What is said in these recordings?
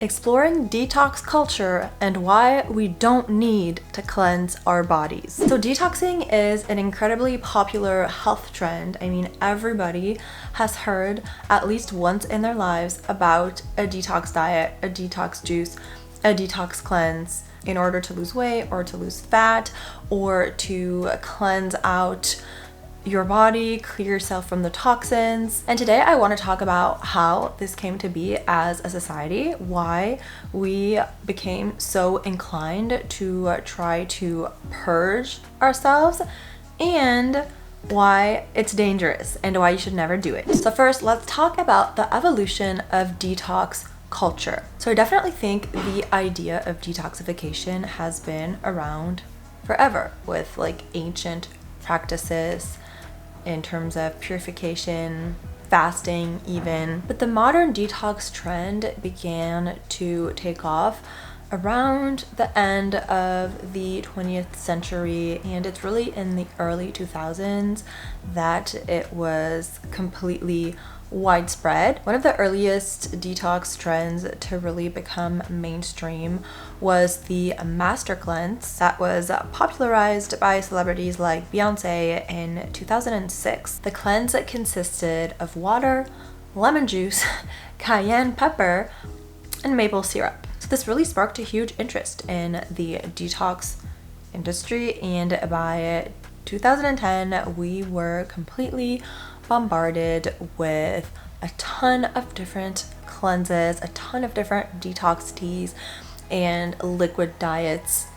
exploring detox culture and why we don't need to cleanse our bodies. So detoxing is an incredibly popular health trend. I mean, everybody has heard at least once in their lives about a detox diet, a detox juice, a detox cleanse in order to lose weight or to lose fat or to cleanse out your body, clear yourself from the toxins. And today I want to talk about how this came to be as a society, why we became so inclined to try to purge ourselves, and why it's dangerous and why you should never do it. So first, let's talk about the evolution of detox culture. So I definitely think the idea of detoxification has been around forever with like ancient practices in terms of purification, fasting even. But the modern detox trend began to take off around the end of the 20th century, and it's really in the early 2000s that it was completely widespread. One of the earliest detox trends to really become mainstream was the master cleanse that was popularized by celebrities like Beyonce in 2006. The cleanse consisted of water, lemon juice, cayenne pepper, and maple syrup. So this really sparked a huge interest in the detox industry, and by 2010 we were completely bombarded with a ton of different cleanses, a ton of different detox teas and liquid diets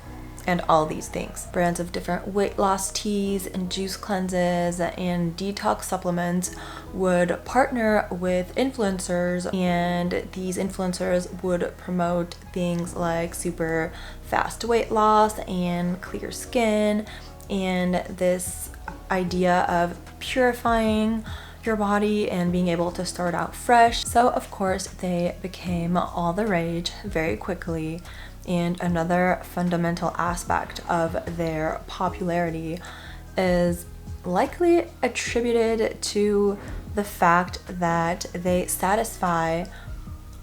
and all these things. Brands of different weight loss teas and juice cleanses and detox supplements would partner with influencers, and these influencers would promote things like super fast weight loss and clear skin and this idea of purifying your body and being able to start out fresh. So of course they became all the rage very quickly, and another fundamental aspect of their popularity is likely attributed to the fact that they satisfy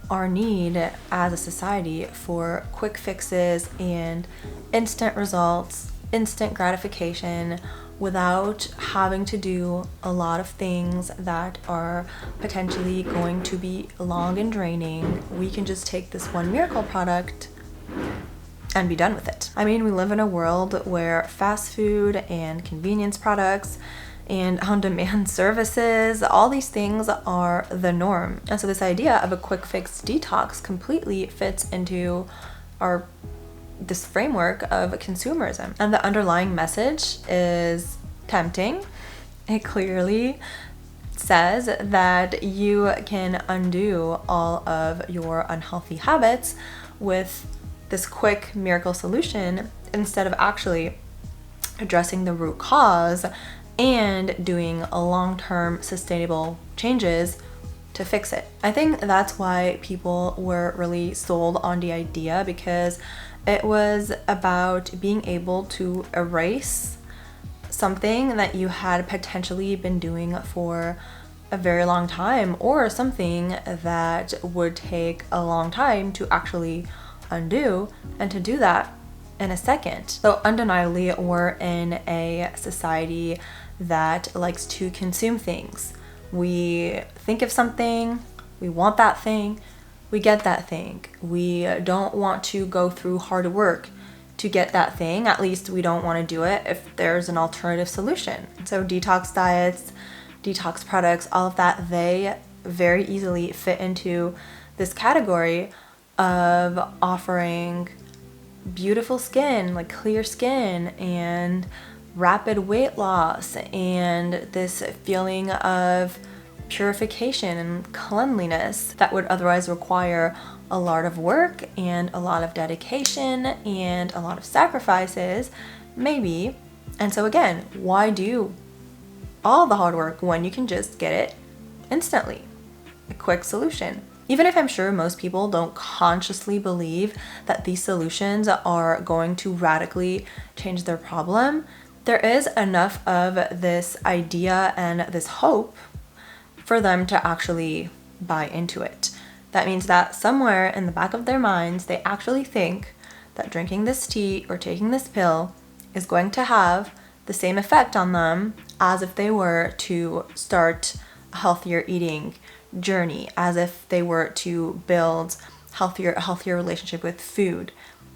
our need as a society for quick fixes and instant results, instant gratification, without having to do a lot of things that are potentially going to be long and draining. We can just take this one miracle product and be done with it. I mean, we live in a world where fast food and convenience products and on-demand services, all these things are the norm. And so this idea of a quick fix detox completely fits into this framework of consumerism. And the underlying message is tempting. It clearly says that you can undo all of your unhealthy habits with this quick miracle solution instead of actually addressing the root cause and doing a long-term sustainable changes to fix it. I think that's why people were really sold on the idea, because it was about being able to erase something that you had potentially been doing for a very long time, or something that would take a long time to actually undo, and to do that in a second. So undeniably, we're in a society that likes to consume things. We think of something, we want that thing, we get that thing. We don't want to go through hard work to get that thing. At least we don't want to do it if there's an alternative solution. So detox diets, detox products, all of that, they very easily fit into this category of offering beautiful skin, like clear skin and rapid weight loss and this feeling of purification and cleanliness that would otherwise require a lot of work and a lot of dedication and a lot of sacrifices, maybe. And so again, why do all the hard work when you can just get it instantly? A quick solution. Even if I'm sure most people don't consciously believe that these solutions are going to radically change their problem, there is enough of this idea and this hope for them to actually buy into it. That means that somewhere in the back of their minds, they actually think that drinking this tea or taking this pill is going to have the same effect on them as if they were to start a healthier eating journey, as if they were to build a healthier relationship with food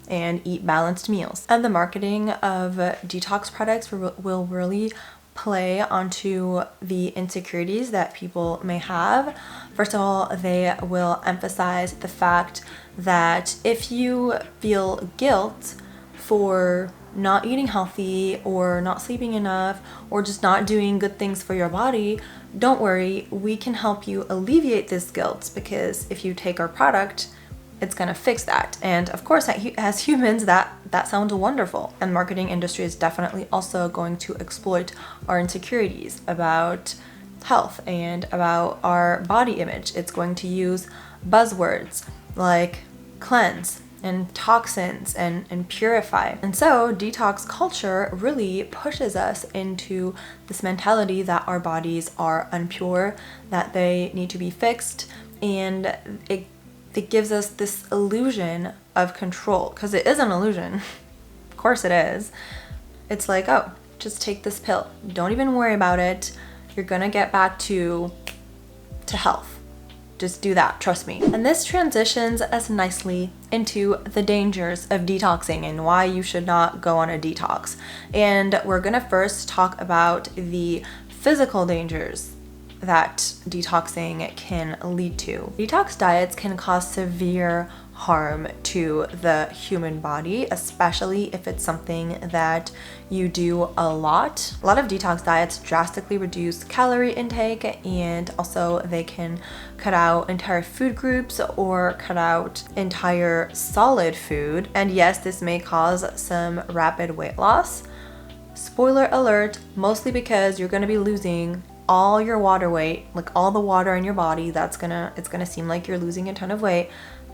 and eat balanced meals. And the marketing of detox products will really play onto the insecurities that people may have. First of all, they will emphasize the fact that if you feel guilt for not eating healthy or not sleeping enough or just not doing good things for your body, don't worry, we can help you alleviate this guilt, because if you take our product, it's gonna fix that. And of course, as humans, that sounds wonderful. And the marketing industry is definitely also going to exploit our insecurities about health and about our body image. It's going to use buzzwords like cleanse and toxins and purify. And so detox culture really pushes us into this mentality that our bodies are impure, that they need to be fixed, and it gives us this illusion of control, because it is an illusion. Of course it is. It's like, oh, just take this pill. Don't even worry about it. You're gonna get back to health. Just do that, trust me. And this transitions us nicely into the dangers of detoxing and why you should not go on a detox. And we're gonna first talk about the physical dangers that detoxing can lead to. Detox diets can cause severe harm to the human body, especially if it's something that you do a lot. A lot of detox diets drastically reduce calorie intake, and also they can cut out entire food groups or cut out entire solid food. And yes, this may cause some rapid weight loss. Spoiler alert, mostly because you're going to be losing all your water weight, like all the water in your body. It's gonna seem like you're losing a ton of weight.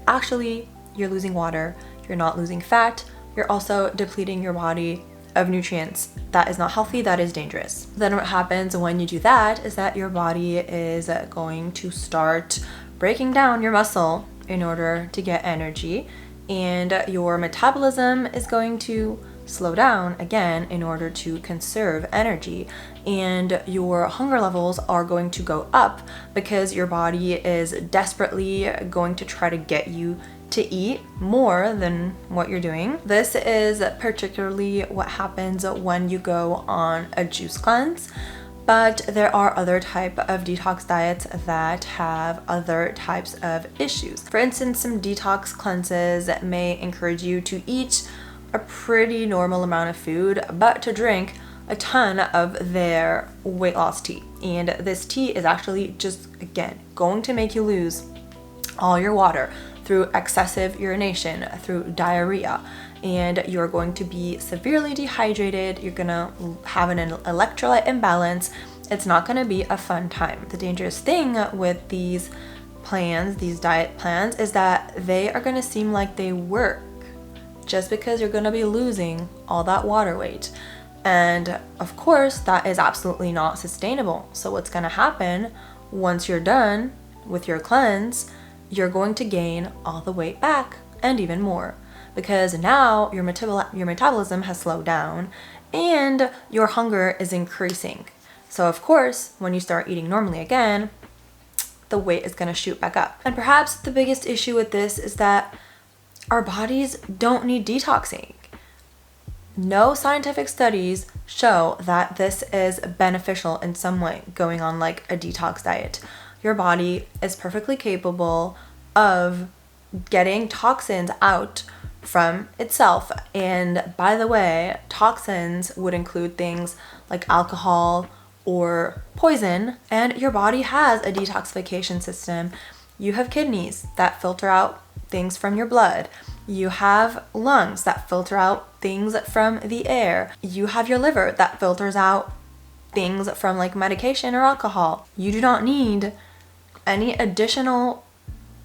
Actually, you're losing water. You're not losing fat. You're also depleting your body of nutrients. That is not healthy. That is dangerous. Then what happens when you do that is that your body is going to start breaking down your muscle in order to get energy, and your metabolism is going to slow down again in order to conserve energy, and your hunger levels are going to go up because your body is desperately going to try to get you to eat more than what you're doing. This is particularly what happens when you go on a juice cleanse, but there are other type of detox diets that have other types of issues. For instance, some detox cleanses may encourage you to eat a pretty normal amount of food, but to drink a ton of their weight loss tea. And this tea is actually just, again, going to make you lose all your water through excessive urination, through diarrhea, and you're going to be severely dehydrated. You're gonna have an electrolyte imbalance. It's not gonna be a fun time. The dangerous thing with these plans, these diet plans, is that they are gonna seem like they work just because you're gonna be losing all that water weight. And of course, that is absolutely not sustainable. So what's gonna happen once you're done with your cleanse, you're going to gain all the weight back and even more, because now your metabolism has slowed down and your hunger is increasing. So of course, when you start eating normally again, the weight is gonna shoot back up. And perhaps the biggest issue with this is that our bodies don't need detoxing. No scientific studies show that this is beneficial in some way, going on like a detox diet. Your body is perfectly capable of getting toxins out from itself. And by the way, toxins would include things like alcohol or poison, and your body has a detoxification system. You have kidneys that filter out things from your blood. You have lungs that filter out things from the air. You have your liver that filters out things from like medication or alcohol. You do not need any additional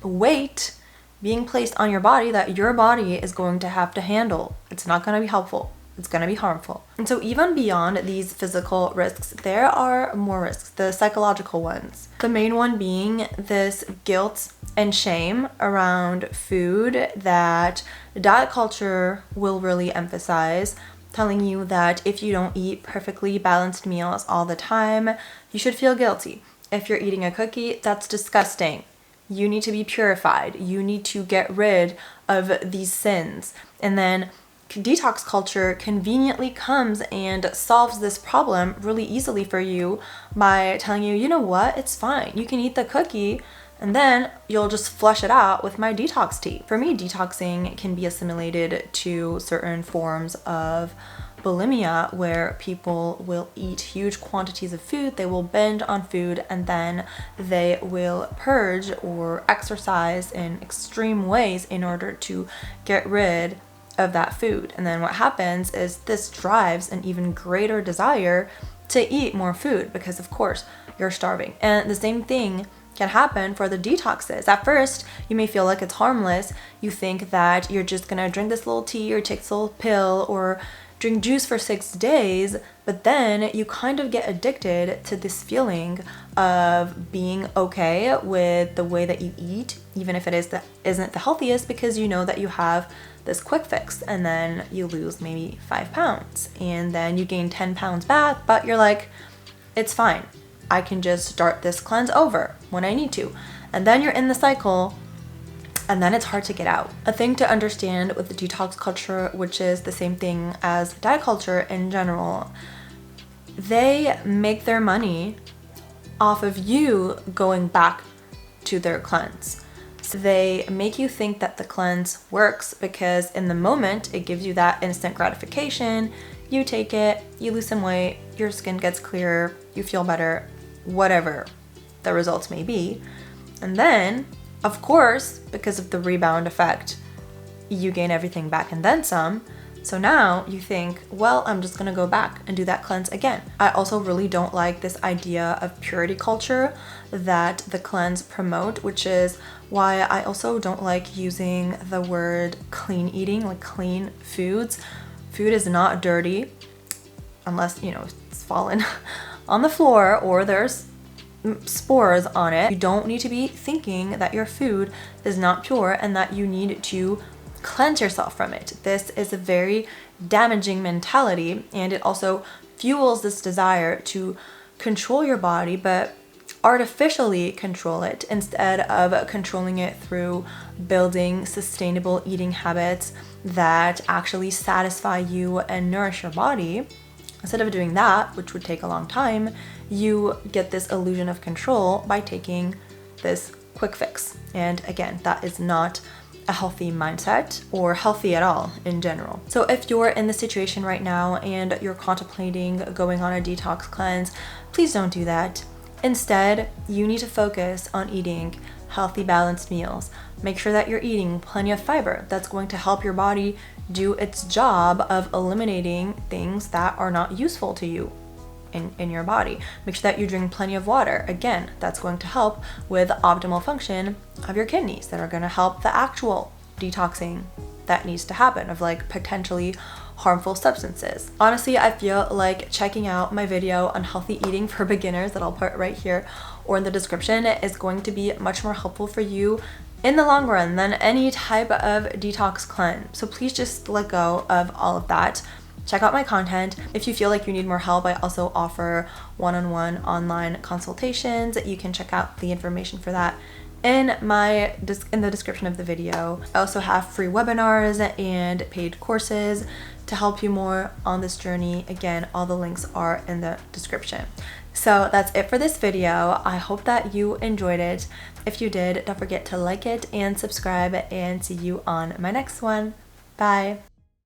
weight being placed on your body that your body is going to have to handle. It's not going to be helpful. It's going to be harmful. And so even beyond these physical risks, there are more risks, the psychological ones. The main one being this guilt and shame around food that diet culture will really emphasize, telling you that if you don't eat perfectly balanced meals all the time, you should feel guilty. If you're eating a cookie, that's disgusting. You need to be purified. You need to get rid of these sins. And then detox culture conveniently comes and solves this problem really easily for you by telling you, you know what, it's fine. You can eat the cookie and then you'll just flush it out with my detox tea. For me, detoxing can be assimilated to certain forms of bulimia, where people will eat huge quantities of food, they will binge on food, and then they will purge or exercise in extreme ways in order to get rid of that food. And then what happens is this drives an even greater desire to eat more food because, of course, you're starving. And the same thing can happen for the detoxes. At first, you may feel like it's harmless. You think that you're just gonna drink this little tea or take this little pill or drink juice for 6 days, but then you kind of get addicted to this feeling of being okay with the way that you eat, even if it isn't the healthiest, because you know that you have this quick fix, and then you lose maybe 5 pounds and then you gain 10 pounds back, but you're like, it's fine. I can just start this cleanse over when I need to. And then you're in the cycle, and then it's hard to get out. A thing to understand with the detox culture, which is the same thing as diet culture in general, they make their money off of you going back to their cleanse. So they make you think that the cleanse works because in the moment it gives you that instant gratification. You take it, you lose some weight, your skin gets clearer, you feel better, whatever the results may be. And then, of course, because of the rebound effect, you gain everything back and then some. So now you think, well, I'm just gonna go back and do that cleanse again. I also really don't like this idea of purity culture that the cleanse promote, which is why I also don't like using the word clean eating, like clean foods. Food is not dirty unless, it's fallen on the floor or there's spores on it. You don't need to be thinking that your food is not pure and that you need to cleanse yourself from it. This is a very damaging mentality, and it also fuels this desire to control your body, but artificially control it instead of controlling it through building sustainable eating habits that actually satisfy you and nourish your body. Instead of doing that, which would take a long time, you get this illusion of control by taking this quick fix. And again, that is not a healthy mindset or healthy at all in general. So if you're in the situation right now and you're contemplating going on a detox cleanse, please don't do that. Instead, you need to focus on eating healthy, balanced meals. Make sure that you're eating plenty of fiber. That's going to help your body do its job of eliminating things that are not useful to you in your body. Make sure that you drink plenty of water. Again, that's going to help with optimal function of your kidneys that are going to help the actual detoxing that needs to happen of like potentially harmful substances. Honestly, I feel like checking out my video on healthy eating for beginners that I'll put right here or in the description is going to be much more helpful for you in the long run than any type of detox cleanse. So please just let go of all of that. Check out my content. If you feel like you need more help, I also offer one-on-one online consultations. You can check out the information for that in the description of the video. I also have free webinars and paid courses to help you more on this journey. Again, all the links are in the description. So that's it for this video. I hope that you enjoyed it. If you did, don't forget to like it and subscribe, and see you on my next one. Bye.